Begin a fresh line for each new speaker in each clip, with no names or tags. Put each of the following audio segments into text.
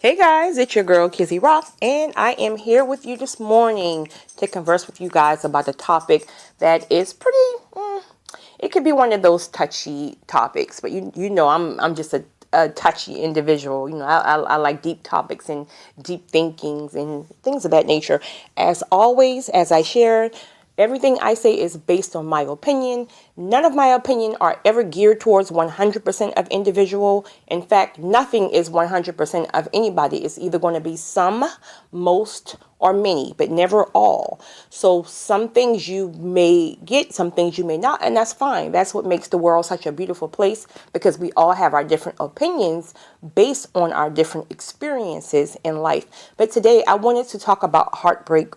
Hey guys, it's your girl Kizzy Rock, and I am here with you this morning to converse with you guys about a topic that is it could be one of those touchy topics, but you know I'm just a touchy individual. I like deep topics and deep thinkings and things of that nature. As always, as I share, everything I say is based on my opinion. None of my opinion are ever geared towards 100% of individual. In fact, nothing is 100% of anybody. It's either going to be some, most, or many, but never all. So some things you may get, some things you may not, and that's fine. That's what makes the world such a beautiful place, because we all have our different opinions based on our different experiences in life. But today I wanted to talk about heartbreak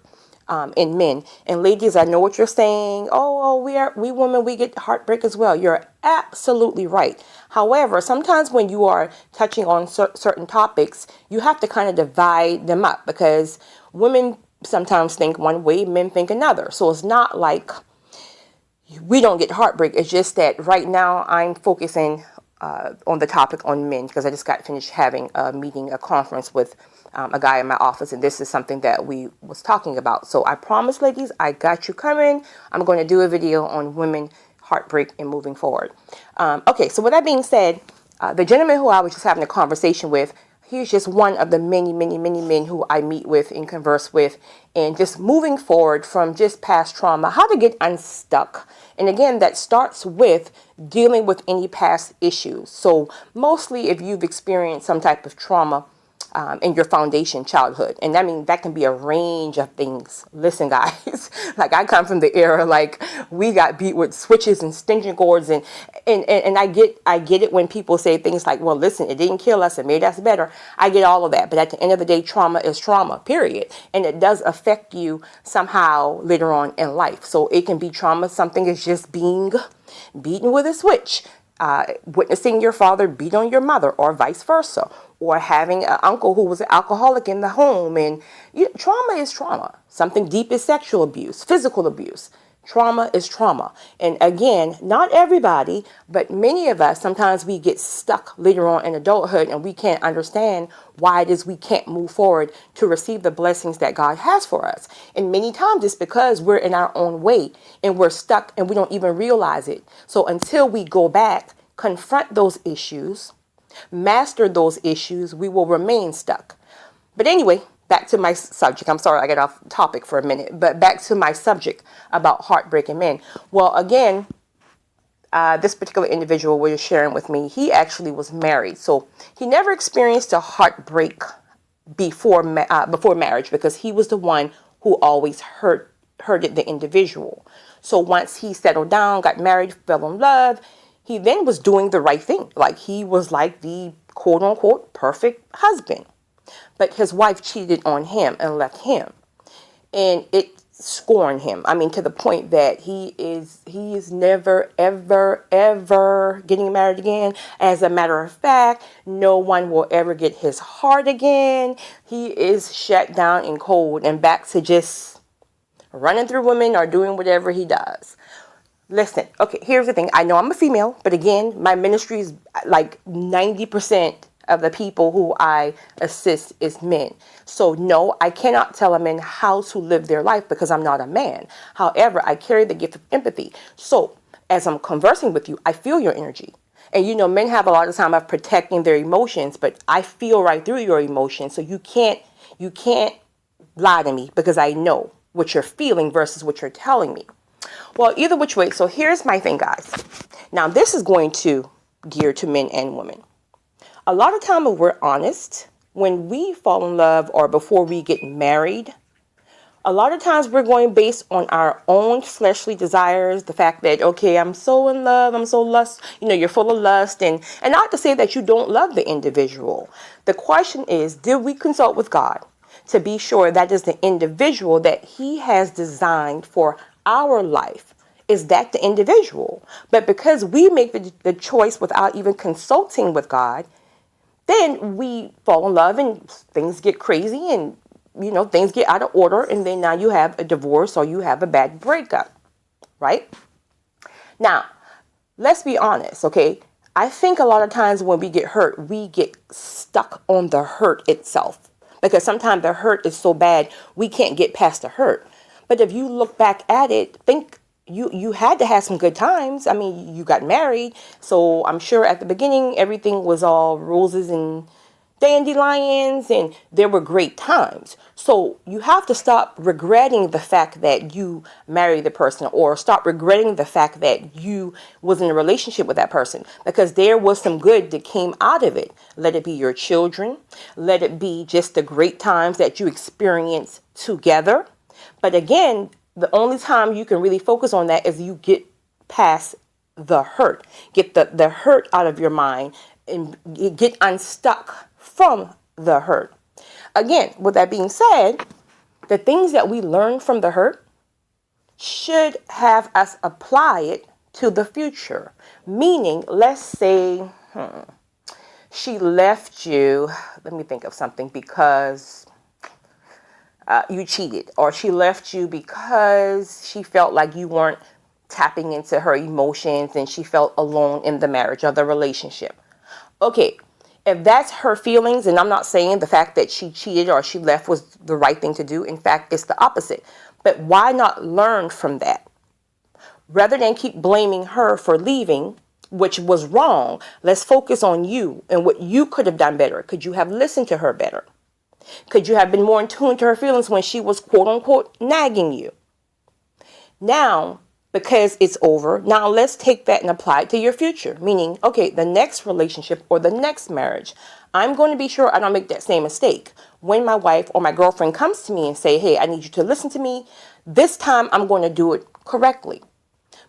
in men. And ladies, I know what you're saying. Oh, we women, we get heartbreak as well. You're absolutely right. However, sometimes when you are touching on certain topics, you have to kind of divide them up, because women sometimes think one way, men think another. So it's not like we don't get heartbreak. It's just that right now I'm focusing on the topic on men, because I just got finished having a conference with a guy in my office, and this is something that we was talking about. So I promise, ladies, I got you coming. I'm going to do a video on women, heartbreak, and moving forward. Okay, so with that being said, the gentleman who I was just having a conversation with, he's just one of the many, many, many men who I meet with and converse with, and just moving forward from just past trauma, how to get unstuck. And again, that starts with dealing with any past issues. So mostly if you've experienced some type of trauma in your foundation childhood. And I mean, that can be a range of things. Listen, guys, like I come from the era, like we got beat with switches and extension cords, and I get it when people say things like, well, listen, it didn't kill us, it made us better. I get all of that. But at the end of the day, trauma is trauma, period. And it does affect you somehow later on in life. So it can be trauma. Something is just being beaten with a switch. Witnessing your father beat on your mother, or vice versa, or having an uncle who was an alcoholic in the home. And trauma is trauma. Something deep is sexual abuse, physical abuse. Trauma is trauma. And again, not everybody, but many of us, sometimes we get stuck later on in adulthood, and we can't understand why it is we can't move forward to receive the blessings that God has for us. And many times it's because we're in our own way and we're stuck and we don't even realize it. So until we go back, confront those issues, master those issues, we will remain stuck. But anyway, back to my subject. I'm sorry I got off topic for a minute, but back to my subject about heartbreaking men. Well, again, this particular individual was sharing with me, he actually was married. So he never experienced a heartbreak before marriage, because he was the one who always hurted the individual. So once he settled down, got married, fell in love, he then was doing the right thing. Like he was like the quote unquote perfect husband. But his wife cheated on him and left him. And it scorned him. I mean, to the point that he is never, ever, ever getting married again. As a matter of fact, no one will ever get his heart again. He is shut down and cold and back to just running through women or doing whatever he does. Listen, okay, here's the thing. I know I'm a female, but again, my ministry is like 90% of the people who I assist is men. So no, I cannot tell a man how to live their life, because I'm not a man. However, I carry the gift of empathy. So as I'm conversing with you, I feel your energy. And men have a lot of time of protecting their emotions, but I feel right through your emotions. So you can't lie to me, because I know what you're feeling versus what you're telling me. Well, either which way. So here's my thing, guys. Now, this is going to gear to men and women. A lot of time, if we're honest, when we fall in love or before we get married, a lot of times we're going based on our own fleshly desires. The fact that, okay, I'm so in love, I'm so lust, you're full of lust. And not to say that you don't love the individual. The question is, did we consult with God to be sure that is the individual that he has designed for our life? Is that the individual? But because we make the choice without even consulting with God, then we fall in love and things get crazy and, things get out of order. And then now you have a divorce or you have a bad breakup, right? Now, let's be honest, okay? I think a lot of times when we get hurt, we get stuck on the hurt itself. Because sometimes the hurt is so bad, we can't get past the hurt. But if you look back at it, think you had to have some good times. I mean, you got married, so I'm sure at the beginning everything was all roses and dandelions and there were great times. So you have to stop regretting the fact that you married the person, or stop regretting the fact that you was in a relationship with that person, because there was some good that came out of it. Let it be your children, let it be just the great times that you experienced together. But again, the only time you can really focus on that is you get past the hurt, get the hurt out of your mind, and you get unstuck from the hurt. Again, with that being said, the things that we learn from the hurt should have us apply it to the future. Meaning, let's say she left you, let me think of something, because you cheated, or she left you because she felt like you weren't tapping into her emotions and she felt alone in the marriage or the relationship. Okay, if that's her feelings, and I'm not saying the fact that she cheated or she left was the right thing to do. In fact, it's the opposite. But why not learn from that? Rather than keep blaming her for leaving, which was wrong, let's focus on you and what you could have done better. Could you have listened to her better? Could you have been more in tune to her feelings when she was quote unquote nagging you? Now, because it's over, now let's take that and apply it to your future. Meaning, okay, the next relationship or the next marriage, I'm going to be sure I don't make that same mistake. When my wife or my girlfriend comes to me and say, hey, I need you to listen to me, this time I'm going to do it correctly.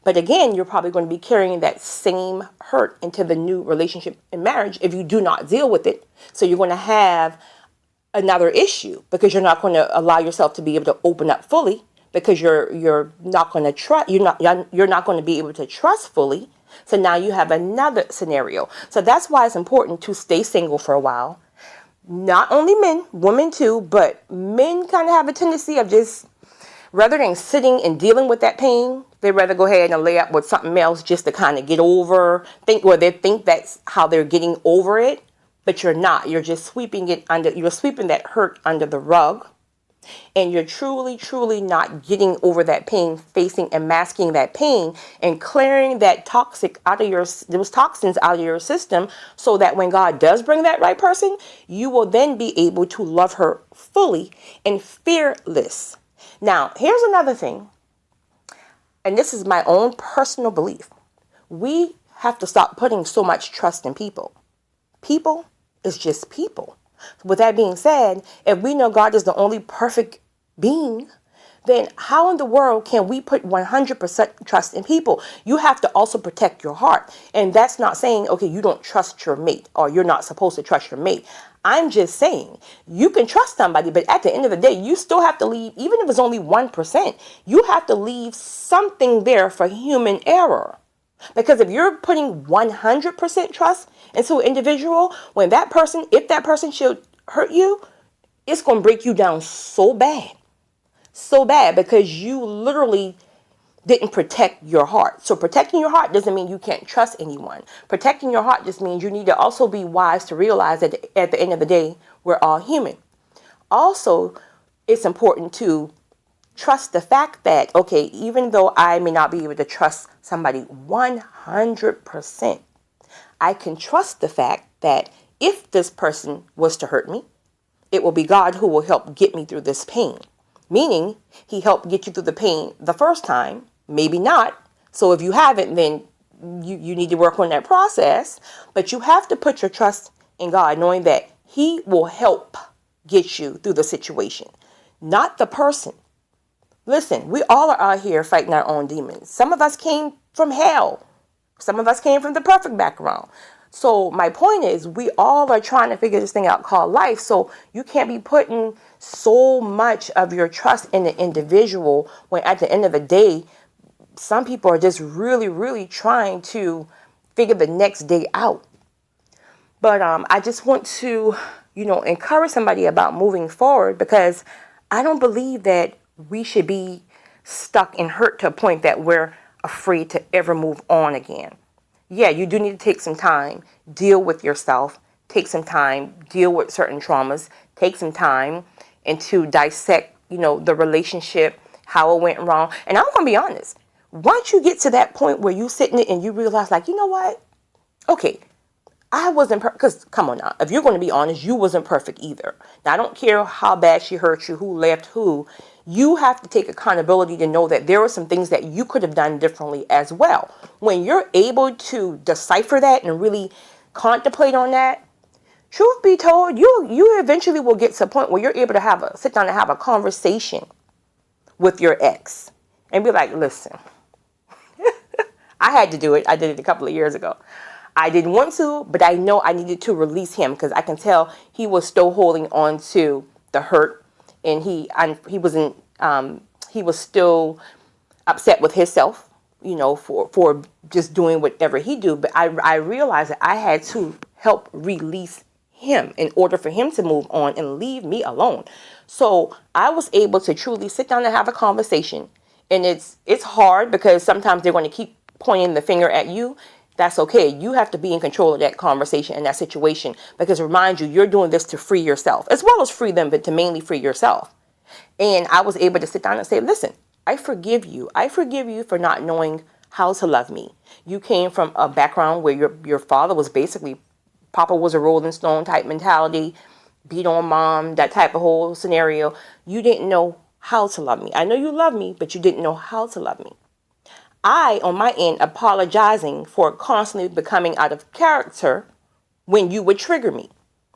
But again, you're probably going to be carrying that same hurt into the new relationship and marriage if you do not deal with it. So you're going to have another issue because you're not going to allow yourself to be able to open up fully, because you're not going to trust, you're not going to be able to trust fully. So now you have another scenario. So that's why it's important to stay single for a while. Not only men, women too, but men kind of have a tendency of just, rather than sitting and dealing with that pain, they rather go ahead and lay up with something else just to kind of get over, they think that's how they're getting over it, but you're not. You're just sweeping that hurt under the rug. And you're truly, truly not getting over that pain, facing and masking that pain and clearing those toxins out of your system, so that when God does bring that right person, you will then be able to love her fully and fearless. Now, here's another thing, and this is my own personal belief. We have to stop putting so much trust in people. People is just people. With that being said, if we know God is the only perfect being, then how in the world can we put 100% trust in people? You have to also protect your heart. And that's not saying, okay, you don't trust your mate or you're not supposed to trust your mate. I'm just saying you can trust somebody, but at the end of the day, you still have to leave, even if it's only 1%, you have to leave something there for human error. Because if you're putting 100% trust into an individual, if that person should hurt you, it's going to break you down so bad, because you literally didn't protect your heart. So protecting your heart doesn't mean you can't trust anyone. Protecting your heart just means you need to also be wise to realize that at the end of the day, we're all human. Also, it's important to trust the fact that, okay, even though I may not be able to trust somebody 100%, I can trust the fact that if this person was to hurt me, it will be God who will help get me through this pain. Meaning, he helped get you through the pain the first time, maybe not. So if you haven't, then you need to work on that process. But you have to put your trust in God, knowing that he will help get you through the situation, not the person. Listen, we all are out here fighting our own demons. Some of us came from hell. Some of us came from the perfect background. So my point is, we all are trying to figure this thing out called life. So you can't be putting so much of your trust in the individual when at the end of the day, some people are just really, really trying to figure the next day out. But I just want to, encourage somebody about moving forward, because I don't believe that we should be stuck and hurt to a point that we're afraid to ever move on again. yeah, you do need to take some time, deal with yourself, take some time, deal with certain traumas, take some time and to dissect, the relationship, how it went wrong. And I'm going to be honest. Once you get to that point where you sit in it and you realize, like, you know what? Okay, I wasn't perfect. Because, come on now, if you're going to be honest, you wasn't perfect either. Now, I don't care how bad she hurt you, who left who. You have to take accountability to know that there were some things that you could have done differently as well. When you're able to decipher that and really contemplate on that, truth be told, you eventually will get to a point where you're able to sit down and have a conversation with your ex and be like, listen, I had to do it. I did it a couple of years ago. I didn't want to, but I know I needed to release him because I can tell he was still holding on to the hurt, and he was still upset with himself, for just doing whatever he do. But I realized that I had to help release him in order for him to move on and leave me alone. So I was able to truly sit down and have a conversation. And it's hard because sometimes they're going to keep pointing the finger at you. That's okay. You have to be in control of that conversation and that situation, because remind you, you're doing this to free yourself as well as free them, but to mainly free yourself. And I was able to sit down and say, listen, I forgive you. I forgive you for not knowing how to love me. You came from a background where your father was basically, Papa was a Rolling Stone type mentality, beat on mom, that type of whole scenario. You didn't know how to love me. I know you love me, but you didn't know how to love me. I, on my end, apologizing for constantly becoming out of character when you would trigger me.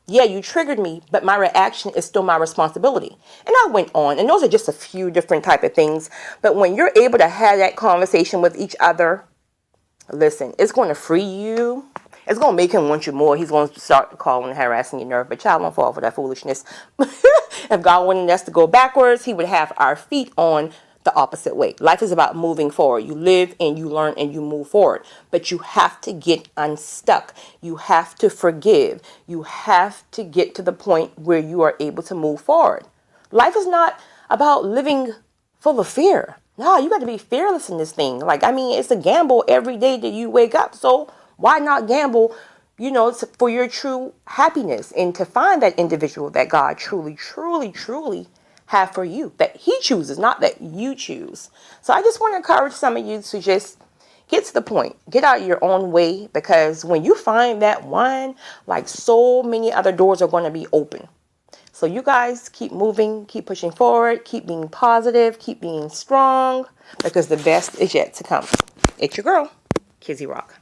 Yeah, you triggered me, but my reaction is still my responsibility. And I went on, and those are just a few different type of things. But when you're able to have that conversation with each other, listen, it's going to free you. It's going to make him want you more. He's going to start calling and harassing your nerve. But child, don't fall for that foolishness. If God wanted us to go backwards, he would have our feet on the opposite way. Life is about moving forward. You live and you learn and you move forward. But you have to get unstuck. You have to forgive. You have to get to the point where you are able to move forward. Life is not about living full of fear. No, you got to be fearless in this thing. It's a gamble every day that you wake up. So why not gamble, for your true happiness and to find that individual that God truly, truly, truly have for you, that he chooses, not that you choose. So I just want to encourage some of you to just get to the point, get out of your own way, because when you find that one, like so many other doors are going to be open. So you guys keep moving, keep pushing forward, keep being positive, keep being strong, because the best is yet to come. It's your girl, Kizzy Rock.